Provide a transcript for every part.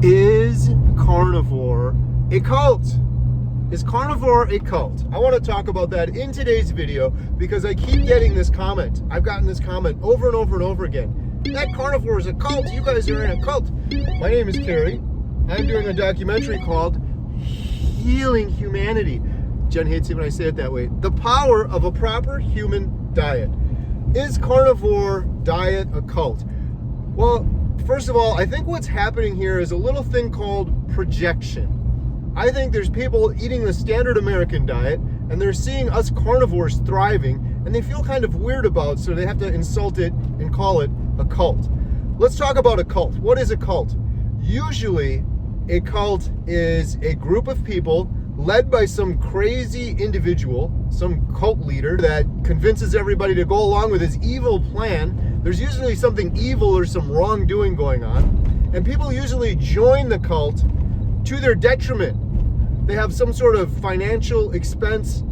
Is carnivore a cult? Is carnivore a cult? I want to talk about that in today's video because I keep getting this comment. I've gotten this comment over and over and over again. That carnivore is a cult. You guys are in a cult. My name is Carrie. I'm doing a documentary called Healing Humanity. Jen hates it when I say it that way. The power of a proper human diet. Is carnivore diet a cult? Well, first of all, I think what's happening here is a little thing called projection. I think there's people eating the standard American diet and they're seeing us carnivores thriving and they feel kind of weird about it, so they have to insult it and call it a cult. Let's talk about a cult. What is a cult? Usually, a cult is a group of people led by some crazy individual, some cult leader that convinces everybody to go along with his evil plan. There's usually something evil or some wrongdoing going on, and people usually join the cult to their detriment. They have some sort of financial expense.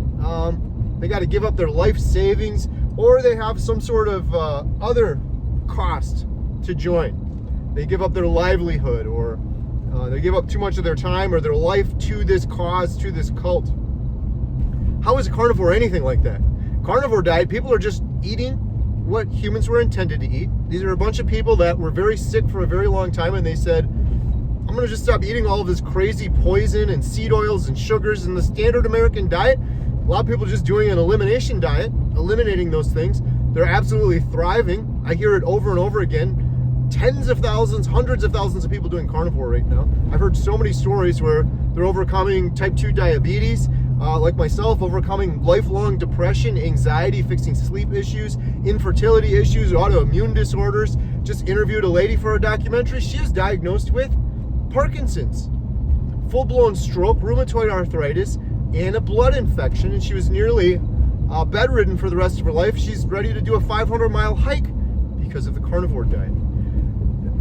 They got to give up their life savings, or they have some sort of other cost to join. They give up their livelihood, or they give up too much of their time or their life to this cause, to this cult. How is a carnivore anything like that? Carnivore diet, people are just eating what humans were intended to eat. These are a bunch of people that were very sick for a very long time, and they said, I'm going to just stop eating all of this crazy poison and seed oils and sugars and the standard American diet. A lot of people are just doing an elimination diet, eliminating those things. They're absolutely thriving. I hear it over and over again. Tens of thousands, hundreds of thousands of people doing carnivore right now. I've heard so many stories where they're overcoming type 2 diabetes, like myself, overcoming lifelong depression, anxiety, fixing sleep issues, infertility issues, autoimmune disorders. Just interviewed a lady for a documentary. She was diagnosed with Parkinson's, full-blown stroke, rheumatoid arthritis, and a blood infection, and she was nearly bedridden for the rest of her life. She's ready to do a 500-mile hike because of the carnivore diet.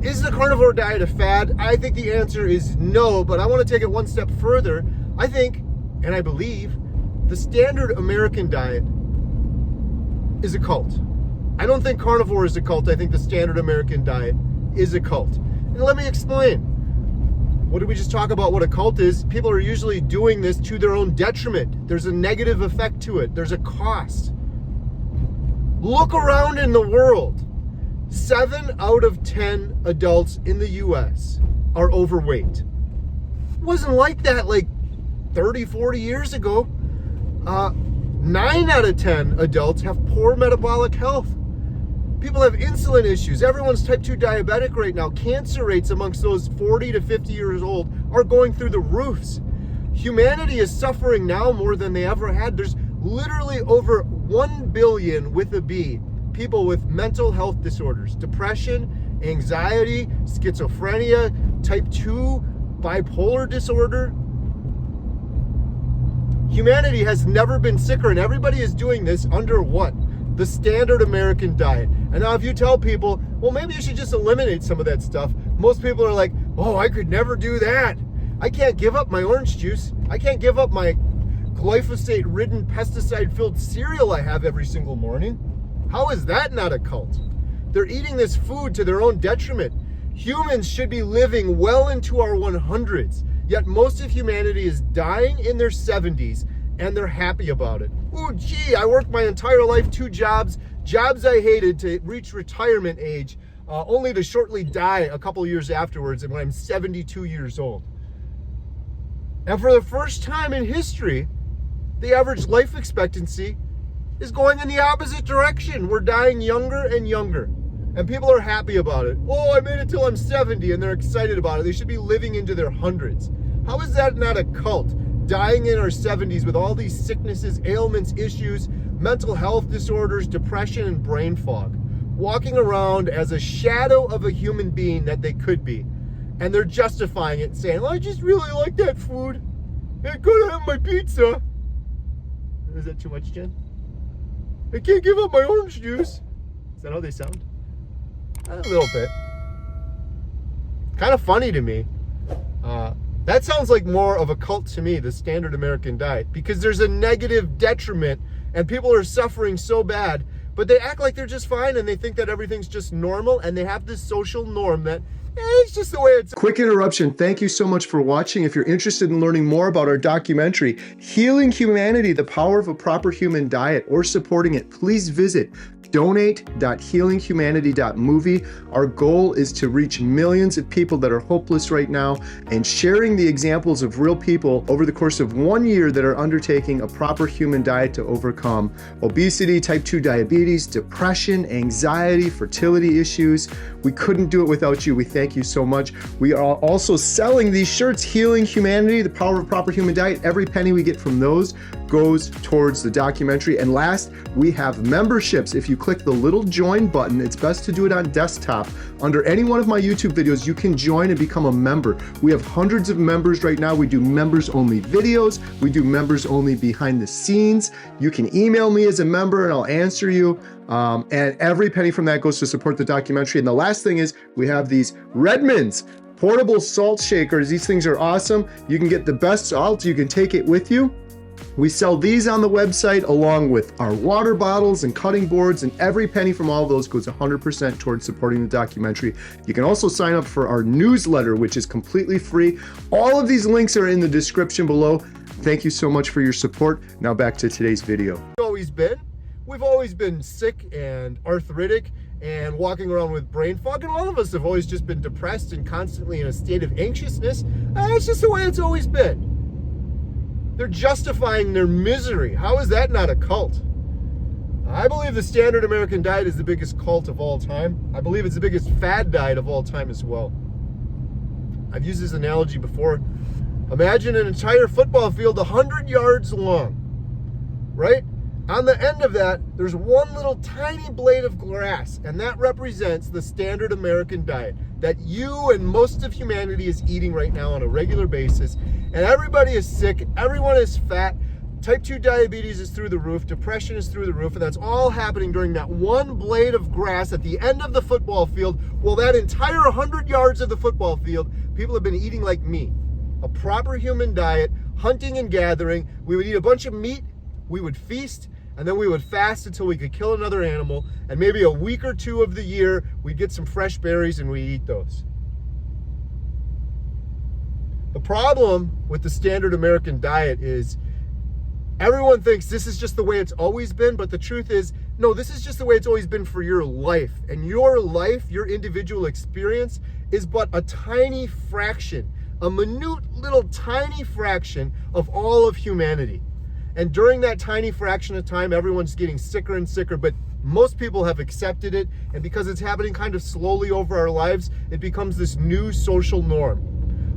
Is the carnivore diet a fad? I think the answer is no, but I want to take it one step further. I think, and I believe, the standard American diet is a cult. I don't think carnivore is a cult. I think the standard American diet is a cult. And let me explain. What did we just talk about what a cult is? People are usually doing this to their own detriment. There's a negative effect to it. There's a cost. Look around in the world. 7 out of 10 adults in the US are overweight. It wasn't like that like 30, 40 years ago. 9 out of 10 adults have poor metabolic health. People have insulin issues. Everyone's type 2 diabetic right now. Cancer rates amongst those 40 to 50 years old are going through the roofs. Humanity is suffering now more than they ever had. There's literally over 1 billion with a B people with mental health disorders, depression, anxiety, schizophrenia, type 2 bipolar disorder. Humanity has never been sicker, and everybody is doing this under what? The standard American diet. And now if you tell people, well, maybe you should just eliminate some of that stuff, most people are like, oh, I could never do that. I can't give up my orange juice. I can't give up my glyphosate-ridden, pesticide-filled cereal I have every single morning. How is that not a cult? They're eating this food to their own detriment. Humans should be living well into our 100s, yet most of humanity is dying in their 70s, and they're happy about it. Ooh, gee, I worked my entire life, 2 jobs I hated, to reach retirement age, only to shortly die a couple years afterwards, and when I'm 72 years old. And for the first time in history, the average life expectancy is going in the opposite direction. We're dying younger and younger, and people are happy about it. Oh, I made it till I'm 70, and they're excited about it. They should be living into their hundreds. How is that not a cult? Dying in our 70s with all these sicknesses, ailments, issues, mental health disorders, depression, and brain fog. Walking around as a shadow of a human being that they could be. And they're justifying it, saying, I just really like that food. I gotta have my pizza. Is that too much, Jen? I can't give up my orange juice. Is that how they sound? A little bit. Kind of funny to me. That sounds like more of a cult to me, the standard American diet, because there's a negative detriment and people are suffering so bad, but they act like they're just fine and they think that everything's just normal, and they have this social norm that It's just the way it's. Quick interruption. Thank you so much for watching. If you're interested in learning more about our documentary, Healing Humanity, The Power of a Proper Human Diet, or supporting it, please visit donate.healinghumanity.movie. Our goal is to reach millions of people that are hopeless right now and sharing the examples of real people over the course of 1 year that are undertaking a proper human diet to overcome obesity, type 2 diabetes, depression, anxiety, fertility issues. We couldn't do it without you. We thank you so much. We are also selling these shirts, Healing Humanity, The Power of a Proper Human Diet. Every penny we get from those goes towards the documentary. And last, we have memberships. If you click the little join button, it's best to do it on desktop. Under any one of my YouTube videos, you can join and become a member. We have hundreds of members right now. We do members only videos. We do members only behind the scenes. You can email me as a member and I'll answer you. And every penny from that goes to support the documentary. And the last thing is we have these Redmond's portable salt shakers. These things are awesome. You can get the best salt. You can take it with you. We sell these on the website along with our water bottles and cutting boards, and every penny from all of those goes 100% towards supporting the documentary. You can also sign up for our newsletter, which is completely free. All of these links are in the description below. Thank you so much for your support. Now back to today's video. We've always been sick and arthritic and walking around with brain fog, and all of us have always just been depressed and constantly in a state of anxiousness. It's just the way it's always been. They're justifying their misery. How is that not a cult? I believe the standard American diet is the biggest cult of all time. I believe it's the biggest fad diet of all time as well. I've used this analogy before. Imagine an entire football field 100 yards long, right? On the end of that, there's one little tiny blade of grass, and that represents the standard American diet that you and most of humanity is eating right now on a regular basis. And everybody is sick, everyone is fat, type 2 diabetes is through the roof, depression is through the roof, and that's all happening during that one blade of grass at the end of the football field. Well, that entire 100 yards of the football field, people have been eating like me. A proper human diet, hunting and gathering. We would eat a bunch of meat, we would feast, and then we would fast until we could kill another animal, and maybe a week or two of the year, we'd get some fresh berries and we eat those. The problem with the standard American diet is everyone thinks this is just the way it's always been, but the truth is, no, this is just the way it's always been for your life. And your life, your individual experience, is but a tiny fraction, a minute little tiny fraction of all of humanity. And during that tiny fraction of time, everyone's getting sicker and sicker, but most people have accepted it. And because it's happening kind of slowly over our lives, it becomes this new social norm.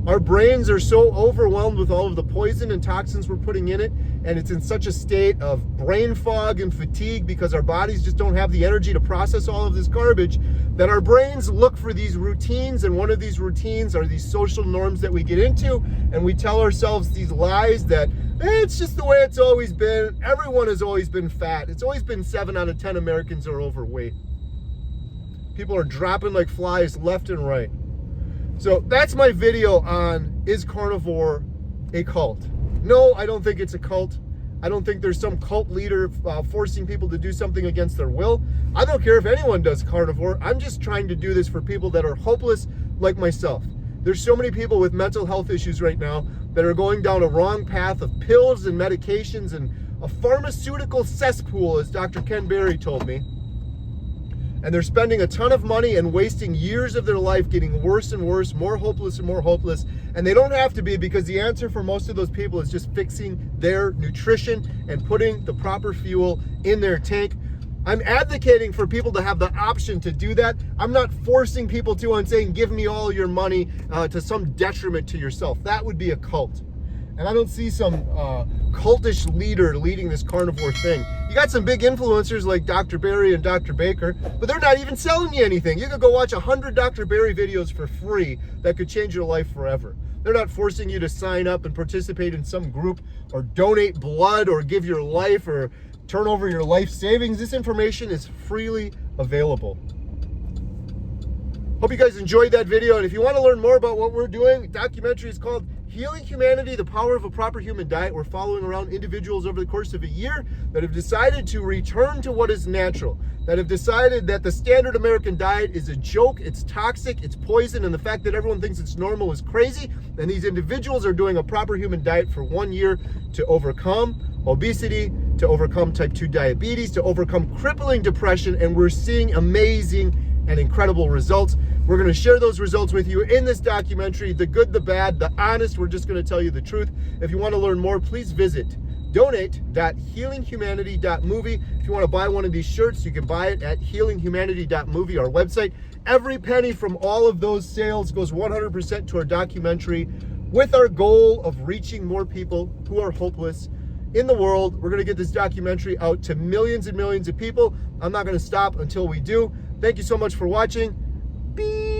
Our brains are so overwhelmed with all of the poison and toxins we're putting in it, and it's in such a state of brain fog and fatigue because our bodies just don't have the energy to process all of this garbage, that our brains look for these routines, and one of these routines are these social norms that we get into, and we tell ourselves these lies that it's just the way it's always been. Everyone has always been fat. It's always been 7 out of 10 Americans are overweight. People are dropping like flies left and right. So that's my video on, is carnivore a cult? No, I don't think it's a cult. I don't think there's some cult leader forcing people to do something against their will. I don't care if anyone does carnivore. I'm just trying to do this for people that are hopeless like myself. There's so many people with mental health issues right now that are going down a wrong path of pills and medications and a pharmaceutical cesspool, as Dr. Ken Berry told me. And they're spending a ton of money and wasting years of their life getting worse and worse, more hopeless and more hopeless. And they don't have to be, because the answer for most of those people is just fixing their nutrition and putting the proper fuel in their tank. I'm advocating for people to have the option to do that. I'm not forcing people to and saying, give me all your money to some detriment to yourself. That would be a cult. And I don't see some cultish leader leading this carnivore thing. You got some big influencers like Dr. Berry and Dr. Baker, but they're not even selling you anything. You could go watch 100 Dr. Berry videos for free that could change your life forever. They're not forcing you to sign up and participate in some group or donate blood or give your life or turn over your life savings. This information is freely available. Hope you guys enjoyed that video. And if you want to learn more about what we're doing, the documentary is called Healing Humanity, The Power of a Proper Human Diet. We're following around individuals over the course of a year that have decided to return to what is natural, that have decided that the standard American diet is a joke, it's toxic, it's poison, and the fact that everyone thinks it's normal is crazy. And these individuals are doing a proper human diet for 1 year to overcome obesity, to overcome type 2 diabetes, to overcome crippling depression, and we're seeing amazing and incredible results. We're going to share those results with you in this documentary, the good, the bad, the honest. We're just going to tell you the truth. If you want to learn more, please visit donate.healinghumanity.movie. If you want to buy one of these shirts, you can buy it at healinghumanity.movie, our website. Every penny from all of those sales goes 100% to our documentary with our goal of reaching more people who are hopeless in the world. We're going to get this documentary out to millions and millions of people. I'm not going to stop until we do. Thank you so much for watching. Beep.